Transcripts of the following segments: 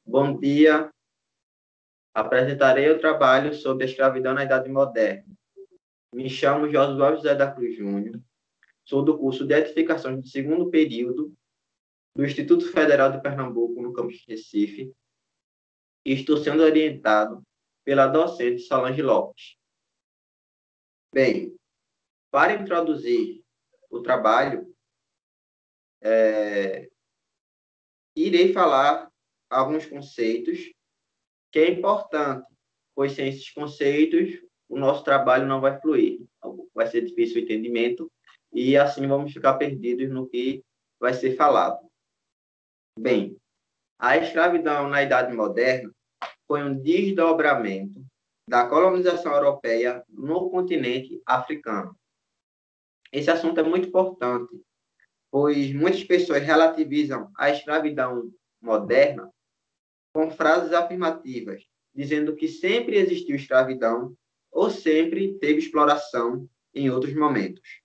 Bom dia. Apresentarei o trabalho sobre a escravidão na Idade Moderna. Me chamo Josué José da Cruz Júnior. Sou do curso de Edificações de segundo período do Instituto Federal de Pernambuco, no campus Recife, e estou sendo orientado pela docente Solange Lopes. Bem, para introduzir o trabalho, irei falar alguns conceitos que é importante, pois sem esses conceitos o nosso trabalho não vai fluir. Vai ser difícil o entendimento e assim vamos ficar perdidos no que vai ser falado. Bem, a escravidão na Idade Moderna foi um desdobramento da colonização europeia no continente africano. Esse assunto é muito importante, pois muitas pessoas relativizam a escravidão moderna com frases afirmativas, dizendo que sempre existiu escravidão ou sempre teve exploração em outros momentos.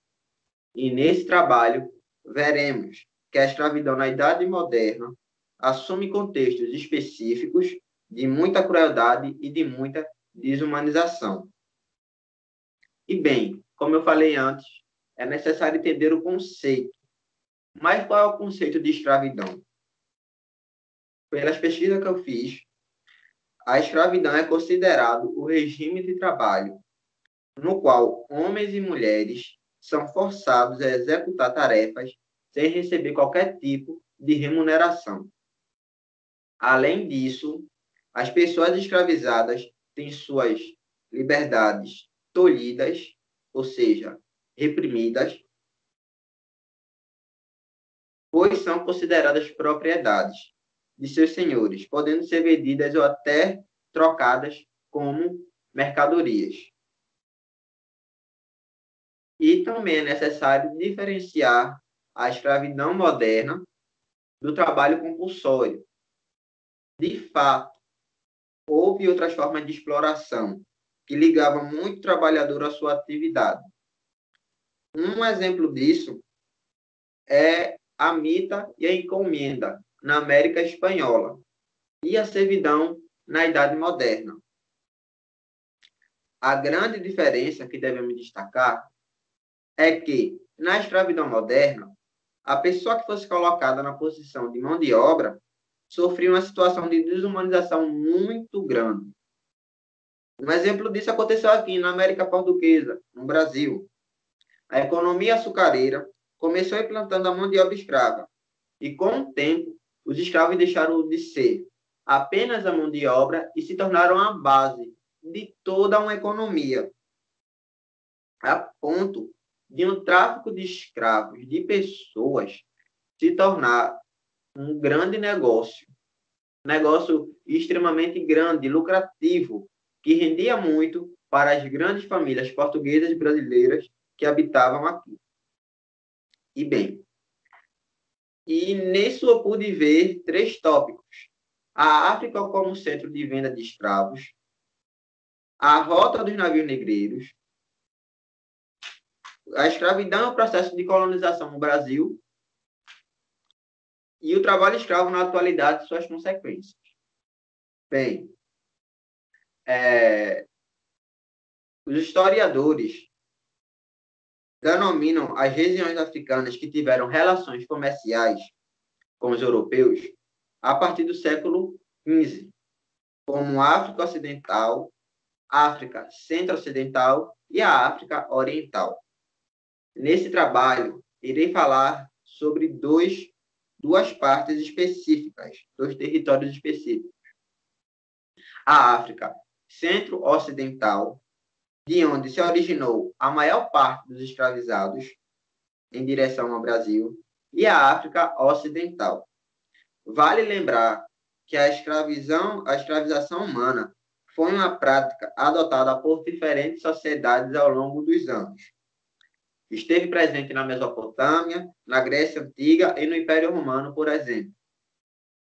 E nesse trabalho, veremos que a escravidão na Idade Moderna assume contextos específicos de muita crueldade e de muita desumanização. E bem, como eu falei antes, é necessário entender o conceito. Mas qual é o conceito de escravidão? Pelas pesquisas que eu fiz, a escravidão é considerado o regime de trabalho no qual homens e mulheres são forçados a executar tarefas sem receber qualquer tipo de remuneração. Além disso, as pessoas escravizadas têm suas liberdades tolhidas, ou seja, reprimidas, pois são consideradas propriedades de seus senhores, podendo ser vendidas ou até trocadas como mercadorias. E também é necessário diferenciar a escravidão moderna do trabalho compulsório. De fato, houve outras formas de exploração que ligavam muito o trabalhador à sua atividade. Um exemplo disso é a mita e a encomenda na América Espanhola e a servidão na Idade Moderna. A grande diferença que devemos destacar é que, na escravidão moderna, a pessoa que fosse colocada na posição de mão de obra sofria uma situação de desumanização muito grande. Um exemplo disso aconteceu aqui na América Portuguesa, no Brasil. A economia açucareira começou implantando a mão de obra escrava, e com o tempo, os escravos deixaram de ser apenas a mão de obra e se tornaram a base de toda uma economia, a ponto de um tráfico de escravos, de pessoas, se tornar um grande negócio extremamente grande, lucrativo, que rendia muito para as grandes famílias portuguesas e brasileiras que habitavam aqui. E bem, nisso eu pude ver 3 tópicos. A África como centro de venda de escravos, a rota dos navios negreiros, a escravidão e o processo de colonização no Brasil e o trabalho escravo na atualidade e suas consequências. Bem, os historiadores denominam as regiões africanas que tiveram relações comerciais com os europeus a partir do século XV, como África Ocidental, África Centro-Ocidental e a África Oriental. Nesse trabalho, irei falar sobre duas partes específicas, 2 territórios específicos. A África Centro-Ocidental, de onde se originou a maior parte dos escravizados em direção ao Brasil, e a África Ocidental. Vale lembrar que a escravização humana foi uma prática adotada por diferentes sociedades ao longo dos anos. Esteve presente na Mesopotâmia, na Grécia Antiga e no Império Romano, por exemplo.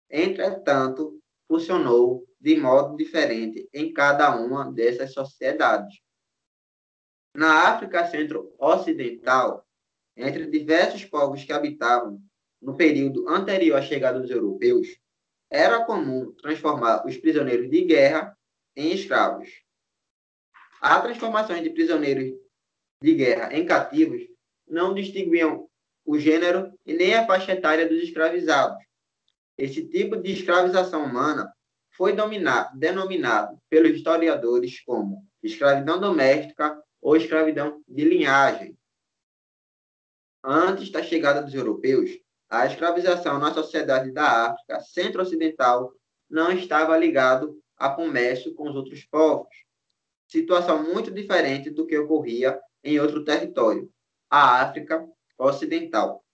Entretanto, funcionou de modo diferente em cada uma dessas sociedades. Na África Centro-Ocidental, entre diversos povos que habitavam no período anterior à chegada dos europeus, era comum transformar os prisioneiros de guerra em escravos. A transformação de prisioneiros de guerra em cativos não distinguiam o gênero e nem a faixa etária dos escravizados. Esse tipo de escravização humana foi denominado pelos historiadores como escravidão doméstica ou escravidão de linhagem. Antes da chegada dos europeus, a escravização na sociedade da África centro-ocidental não estava ligado a comércio com os outros povos. Situação muito diferente do que ocorria em outro território, a África Ocidental.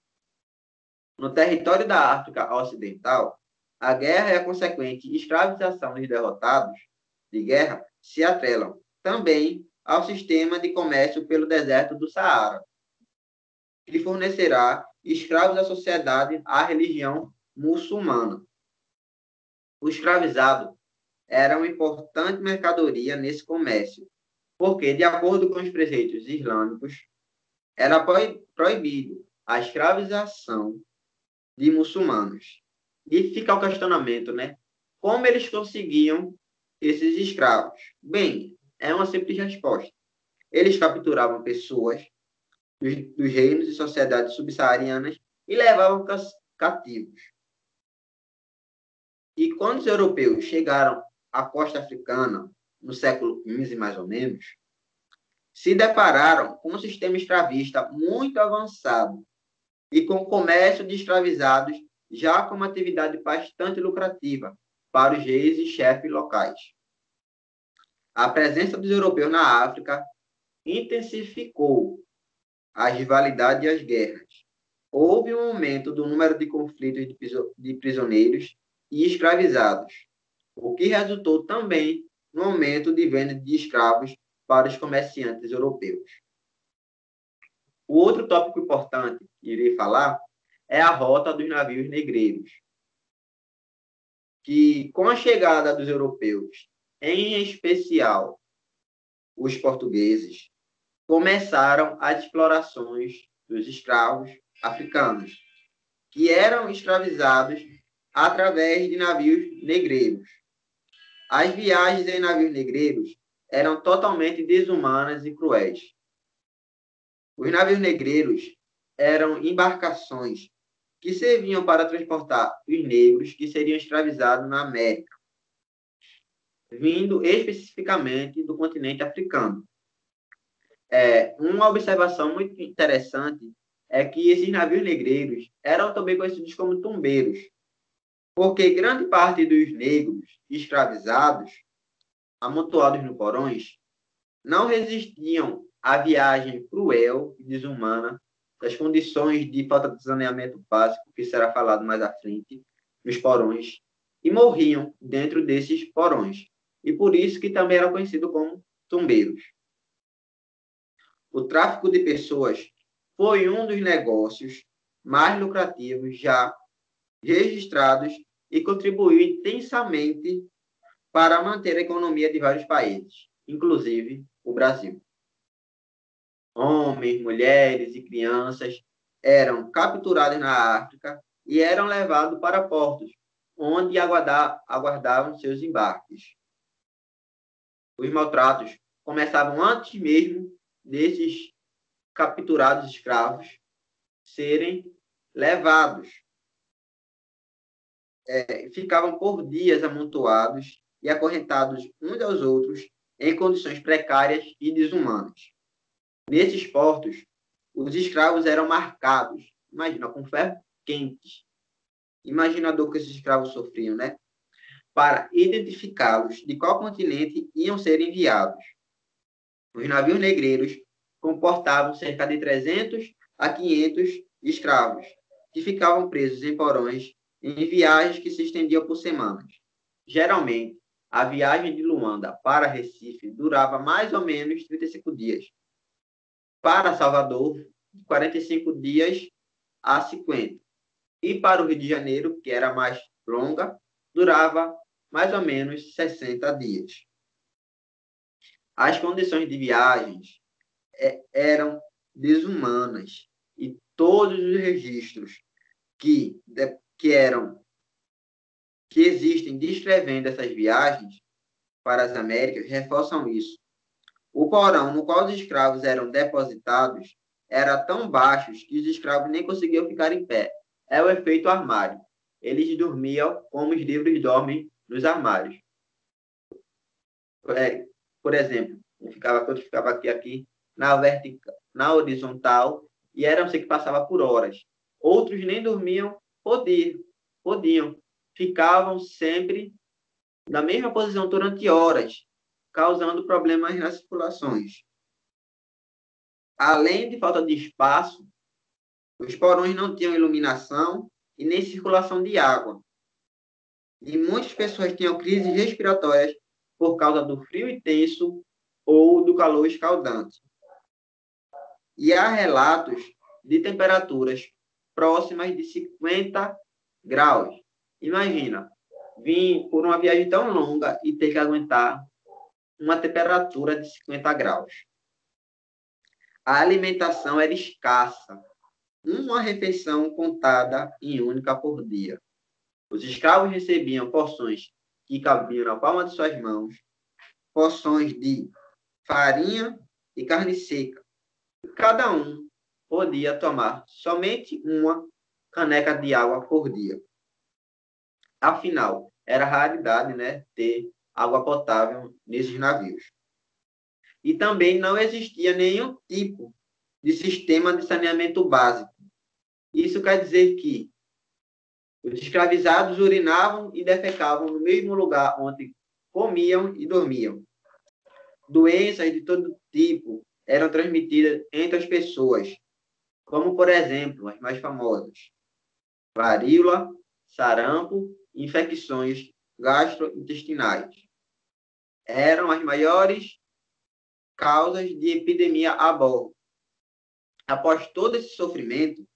No território da África Ocidental, a guerra e a consequente escravização dos derrotados de guerra se atrelam também ao sistema de comércio pelo deserto do Saara, que fornecerá escravos à sociedade à religião muçulmana. O escravizado era uma importante mercadoria nesse comércio, porque, de acordo com os preceitos islâmicos, era proibido a escravização de muçulmanos. E fica o questionamento, né? Como eles conseguiam esses escravos? Bem, é uma simples resposta. Eles capturavam pessoas dos reinos e sociedades subsaarianas e levavam cativos. E quando os europeus chegaram à costa africana, no século XV, mais ou menos, se depararam com um sistema escravista muito avançado e com o comércio de escravizados já como atividade bastante lucrativa para os reis e chefes locais. A presença dos europeus na África intensificou as rivalidades e as guerras. Houve um aumento do número de conflitos de prisioneiros e escravizados, o que resultou também no aumento de venda de escravos para os comerciantes europeus. O outro tópico importante que irei falar é a rota dos navios negreiros, que com a chegada dos europeus, em especial os portugueses, começaram as explorações dos escravos africanos, que eram escravizados através de navios negreiros. As viagens em navios negreiros eram totalmente desumanas e cruéis. Os navios negreiros eram embarcações que serviam para transportar os negros que seriam escravizados na América, vindo especificamente do continente africano. Uma observação muito interessante é que esses navios negreiros eram também conhecidos como tombeiros, porque grande parte dos negros escravizados, amontoados no porões, não resistiam à viagem cruel e desumana das condições de falta de saneamento básico, que será falado mais à frente, nos porões, e morriam dentro desses porões. E por isso que também eram conhecidos como tombeiros. O tráfico de pessoas foi um dos negócios mais lucrativos já registrados e contribuiu intensamente para manter a economia de vários países, inclusive o Brasil. Homens, mulheres e crianças eram capturados na África e eram levados para portos, onde aguardavam seus embarques. Os maltratos começavam antes mesmo desses capturados escravos serem levados. Ficavam por dias amontoados e acorrentados uns aos outros em condições precárias e desumanas. Nesses portos, os escravos eram marcados, imagina, com ferro quentes. Imagina a dor que esses escravos sofriam, né? Para identificá-los de qual continente iam ser enviados. Os navios negreiros comportavam cerca de 300 a 500 escravos, que ficavam presos em porões em viagens que se estendiam por semanas. Geralmente, a viagem de Luanda para Recife durava mais ou menos 35 dias. Para Salvador, 45 dias a 50. E para o Rio de Janeiro, que era mais longa, durava mais ou menos 60 dias. As condições de viagens eram desumanas e todos os registros que existem descrevendo essas viagens para as Américas reforçam isso. O porão no qual os escravos eram depositados era tão baixo que os escravos nem conseguiam ficar em pé. É o efeito armário. Eles dormiam como os livros dormem nos armários. Por exemplo, outro ficava aqui na vertical, na horizontal, e era você que passava por horas. Outros nem dormiam, podiam. Ficavam sempre na mesma posição durante horas, causando problemas nas circulações. Além de falta de espaço, os porões não tinham iluminação e nem circulação de água. E muitas pessoas tinham crises respiratórias por causa do frio intenso ou do calor escaldante. E há relatos de temperaturas próximas de 50 graus. Imagina, vir por uma viagem tão longa e ter que aguentar uma temperatura de 50 graus. A alimentação era escassa, uma refeição contada em única por dia. Os escravos recebiam porções que cabiam na palma de suas mãos, porções de farinha e carne seca. Cada um podia tomar somente uma caneca de água por dia. Afinal, era raridade, né, ter água potável nesses navios. E também não existia nenhum tipo de sistema de saneamento básico. Isso quer dizer que os escravizados urinavam e defecavam no mesmo lugar onde comiam e dormiam. Doenças de todo tipo eram transmitidas entre as pessoas, como, por exemplo, as mais famosas: varíola, sarampo e infecções gastrointestinais. Eram as maiores causas de epidemia a bordo. Após todo esse sofrimento,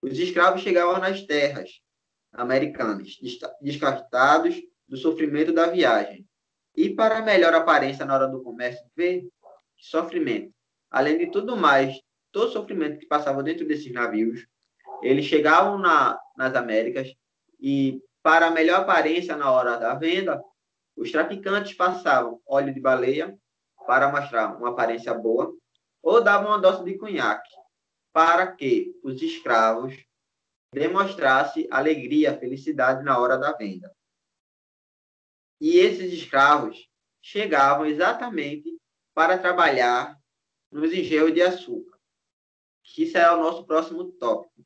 os escravos chegavam nas terras americanas, descartados do sofrimento da viagem. E para melhor aparência na hora do comércio, ver sofrimento. Além de tudo mais, todo o sofrimento que passava dentro desses navios, eles chegavam nas Américas e, para melhor aparência na hora da venda, os traficantes passavam óleo de baleia para mostrar uma aparência boa ou davam uma dose de conhaque para que os escravos demonstrassem alegria, felicidade na hora da venda. E esses escravos chegavam exatamente para trabalhar nos engenhos de açúcar, que será o nosso próximo tópico: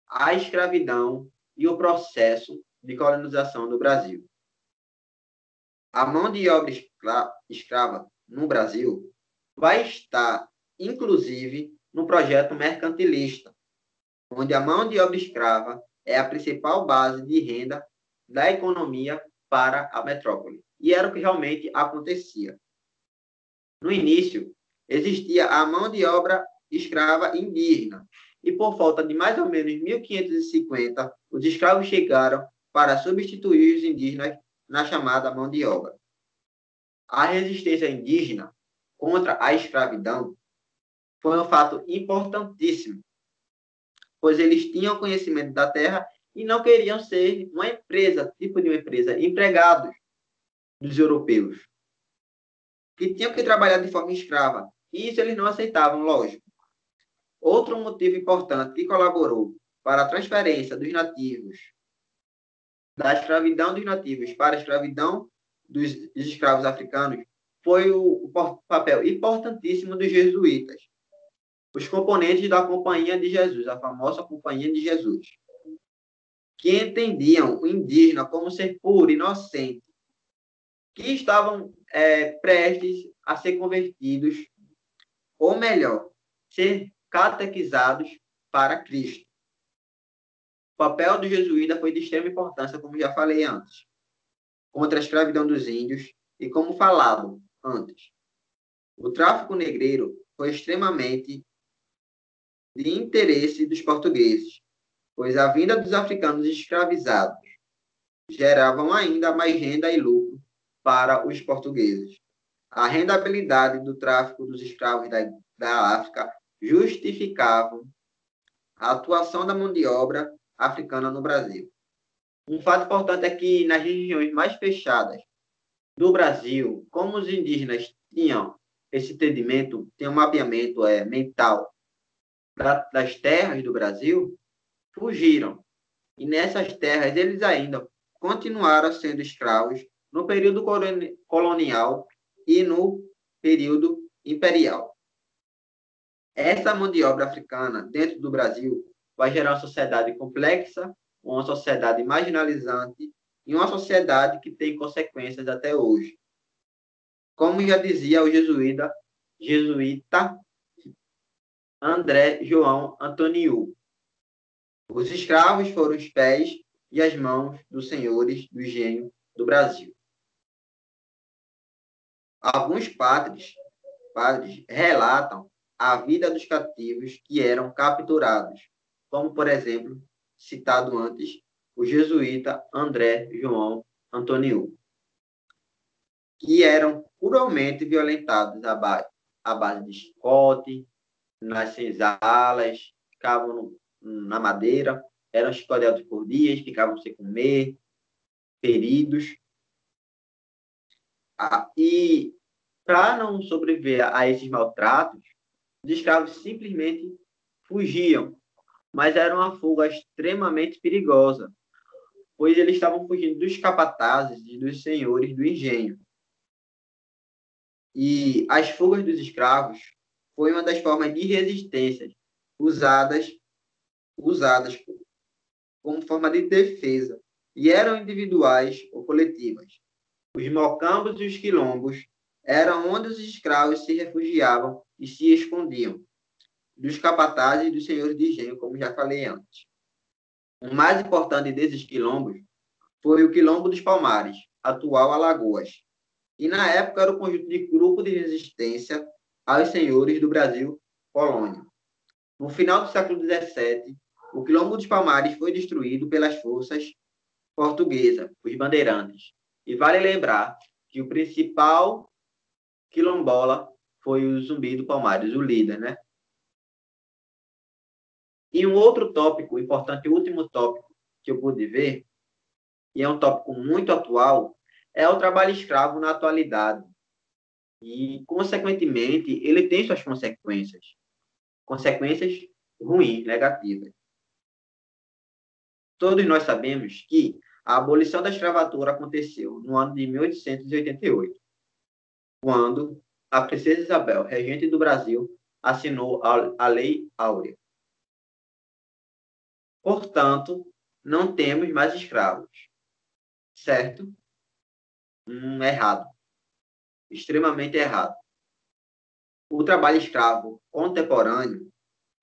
a escravidão e o processo de colonização do Brasil. A mão de obra escrava no Brasil vai estar, inclusive, no projeto mercantilista, onde a mão de obra escrava é a principal base de renda da economia para a metrópole. E era o que realmente acontecia. No início, existia a mão de obra escrava indígena, e por volta de mais ou menos 1550, os escravos chegaram para substituir os indígenas na chamada mão de obra. A resistência indígena contra a escravidão foi um fato importantíssimo, pois eles tinham conhecimento da terra e não queriam ser uma empresa, tipo de uma empresa, empregados dos europeus, que tinham que trabalhar de forma escrava. E isso eles não aceitavam, lógico. Outro motivo importante que colaborou para a transferência dos nativos, da escravidão dos nativos para a escravidão dos escravos africanos, foi o papel importantíssimo dos jesuítas, os componentes da Companhia de Jesus, a famosa Companhia de Jesus, que entendiam o indígena como ser puro, inocente, que estavam prestes a ser convertidos, ou melhor, ser catequizados para Cristo. O papel do jesuíta foi de extrema importância, como já falei antes, contra a escravidão dos índios e, como falado antes, o tráfico negreiro foi extremamente de interesse dos portugueses, pois a vinda dos africanos escravizados geravam ainda mais renda e lucro para os portugueses. A rentabilidade do tráfico dos escravos da África justificavam a atuação da mão de obra africana no Brasil. Um fato importante é que nas regiões mais fechadas do Brasil, como os indígenas tinham esse entendimento, tinham um mapeamento mental das terras do Brasil, fugiram. E nessas terras eles ainda continuaram sendo escravos no período colonial e no período imperial. Essa mão de obra africana dentro do Brasil vai gerar uma sociedade complexa, uma sociedade marginalizante e uma sociedade que tem consequências até hoje. Como já dizia o jesuíta André João Antoniu, os escravos foram os pés e as mãos dos senhores do engenho do Brasil. Alguns padres relatam a vida dos cativos que eram capturados, como, por exemplo, citado antes, o jesuíta André João Antoniu, que eram cruelmente violentados à base de chicote, nas senzalas, ficavam na madeira, eram chicoteados por dias, ficavam sem comer, feridos. E para não sobreviver a esses maltratos, os escravos simplesmente fugiam, mas era uma fuga extremamente perigosa, pois eles estavam fugindo dos capatazes e dos senhores do engenho. E as fugas dos escravos foi uma das formas de resistência usadas como forma de defesa, e eram individuais ou coletivas. Os mocambos e os quilombos eram onde os escravos se refugiavam e se escondiam dos capatazes e dos senhores de engenho, como já falei antes. O mais importante desses quilombos foi o Quilombo dos Palmares, atual Alagoas, e na época era o conjunto de grupo de resistência aos senhores do Brasil colônia. No final do século XVII, o Quilombo dos Palmares foi destruído pelas forças portuguesas, os bandeirantes. E vale lembrar que o principal quilombola foi o Zumbi do Palmares, o líder, né? E um outro tópico importante, o último tópico que eu pude ver, e é um tópico muito atual, é o trabalho escravo na atualidade. E, consequentemente, ele tem suas consequências. Consequências ruins, negativas. Todos nós sabemos que a abolição da escravatura aconteceu no ano de 1888, quando a princesa Isabel, regente do Brasil, assinou a Lei Áurea. Portanto, não temos mais escravos. Certo? Errado. Extremamente errado. O trabalho escravo contemporâneo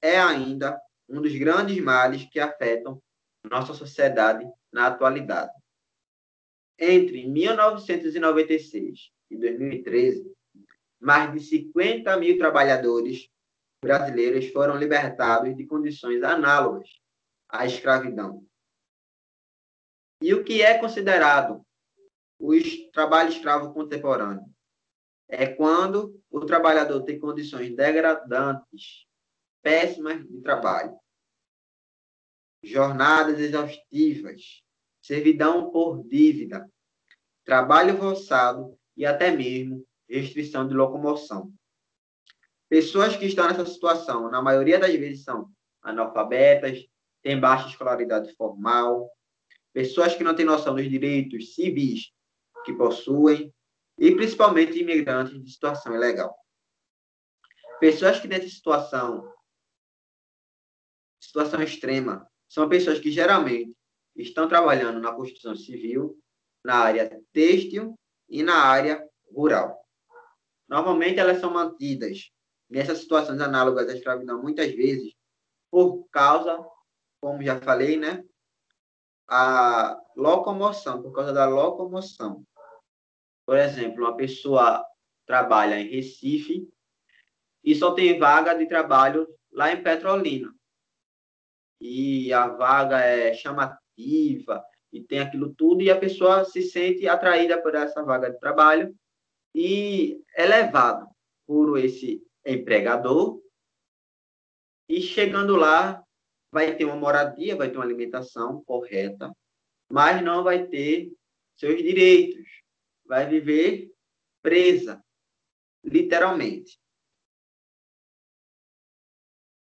é ainda um dos grandes males que afetam nossa sociedade na atualidade. Entre 1996 e 2013, mais de 50 mil trabalhadores brasileiros foram libertados de condições análogas à escravidão. E o que é considerado o trabalho escravo contemporâneo? É quando o trabalhador tem condições degradantes, péssimas de trabalho, jornadas exaustivas, servidão por dívida, trabalho forçado e até mesmo restrição de locomoção. Pessoas que estão nessa situação, na maioria das vezes, são analfabetas, têm baixa escolaridade formal, pessoas que não têm noção dos direitos civis que possuem, e principalmente imigrantes de situação ilegal. Pessoas que nessa situação extrema, são pessoas que geralmente estão trabalhando na construção civil, na área têxtil e na área rural. Normalmente elas são mantidas nessas situações análogas à escravidão, muitas vezes, por causa, como já falei, né, a locomoção, por causa da locomoção. Por exemplo, uma pessoa trabalha em Recife e só tem vaga de trabalho lá em Petrolina. E a vaga é chamativa e tem aquilo tudo, e a pessoa se sente atraída por essa vaga de trabalho e é levada por esse empregador, e chegando lá, vai ter uma moradia, vai ter uma alimentação correta, mas não vai ter seus direitos. Vai viver presa, literalmente.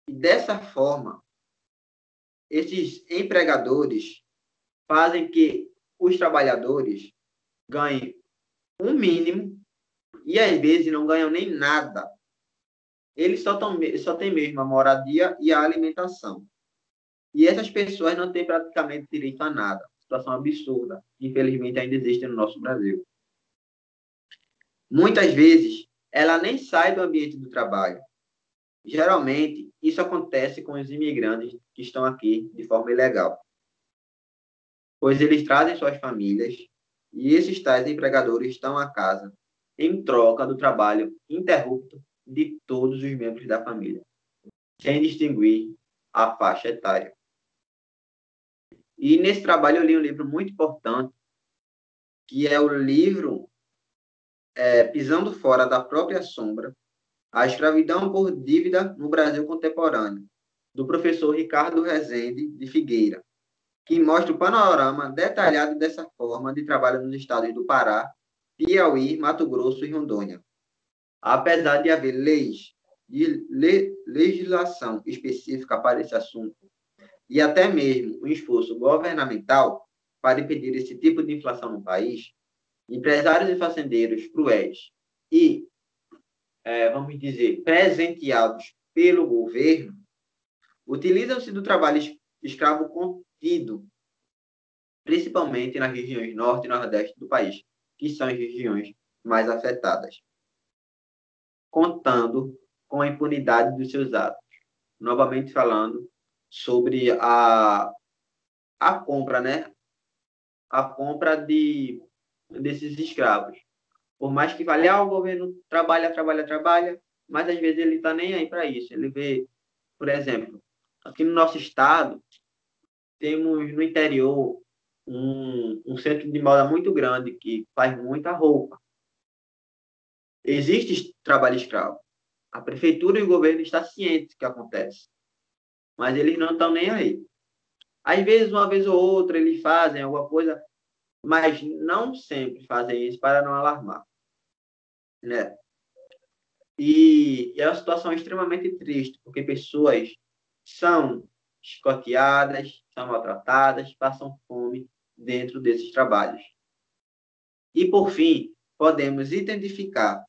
E dessa forma, esses empregadores fazem que os trabalhadores ganhem um mínimo e às vezes não ganham nem nada. Eles só têm mesmo a moradia e a alimentação. E essas pessoas não têm praticamente direito a nada. Situação absurda, que infelizmente ainda existe no nosso Brasil. Muitas vezes, ela nem sai do ambiente do trabalho. Geralmente, isso acontece com os imigrantes que estão aqui de forma ilegal, pois eles trazem suas famílias e esses tais empregadores estão à casa em troca do trabalho interrupto de todos os membros da família, sem distinguir a faixa etária. E nesse trabalho eu li um livro muito importante, que é o livro Pisando Fora da Própria Sombra, A Escravidão por Dívida no Brasil Contemporâneo, do professor Ricardo Rezende de Figueira, que mostra o panorama detalhado dessa forma de trabalho nos estados do Pará, Piauí, Mato Grosso e Rondônia. Apesar de haver leis de legislação específica para esse assunto, e até mesmo um esforço governamental para impedir esse tipo de inflação no país, empresários e fazendeiros cruéis e, vamos dizer, presenteados pelo governo, utilizam-se do trabalho escravo contido, principalmente nas regiões norte e nordeste do país, que são as regiões mais afetadas, contando com a impunidade dos seus atos. Novamente falando sobre a compra, né? A compra desses escravos. Por mais que fale, o governo trabalha, mas às vezes ele está nem aí para isso. Ele vê, por exemplo, aqui no nosso estado, temos no interior um centro de moda muito grande que faz muita roupa. Existe trabalho escravo. A prefeitura e o governo estão cientes que acontece, mas eles não estão nem aí. Às vezes, uma vez ou outra, eles fazem alguma coisa, mas não sempre fazem isso para não alarmar, né? E é uma situação extremamente triste, porque pessoas são escoteadas, são maltratadas, passam fome dentro desses trabalhos. E, por fim, podemos identificar,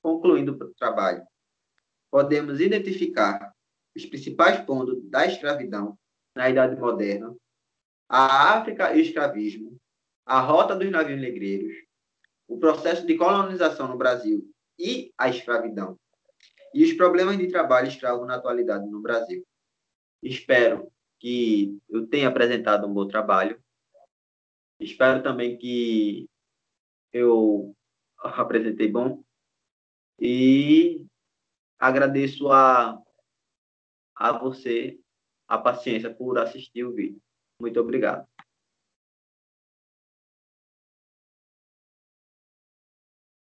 concluindo o trabalho, podemos identificar os principais pontos da escravidão na Idade Moderna, a África e o escravismo, a rota dos navios negreiros, o processo de colonização no Brasil e a escravidão, e os problemas de trabalho escravo na atualidade no Brasil. Espero que eu tenha apresentado um bom trabalho. Espero também que eu apresentei bom. E agradeço a você a paciência por assistir o vídeo. Muito obrigado.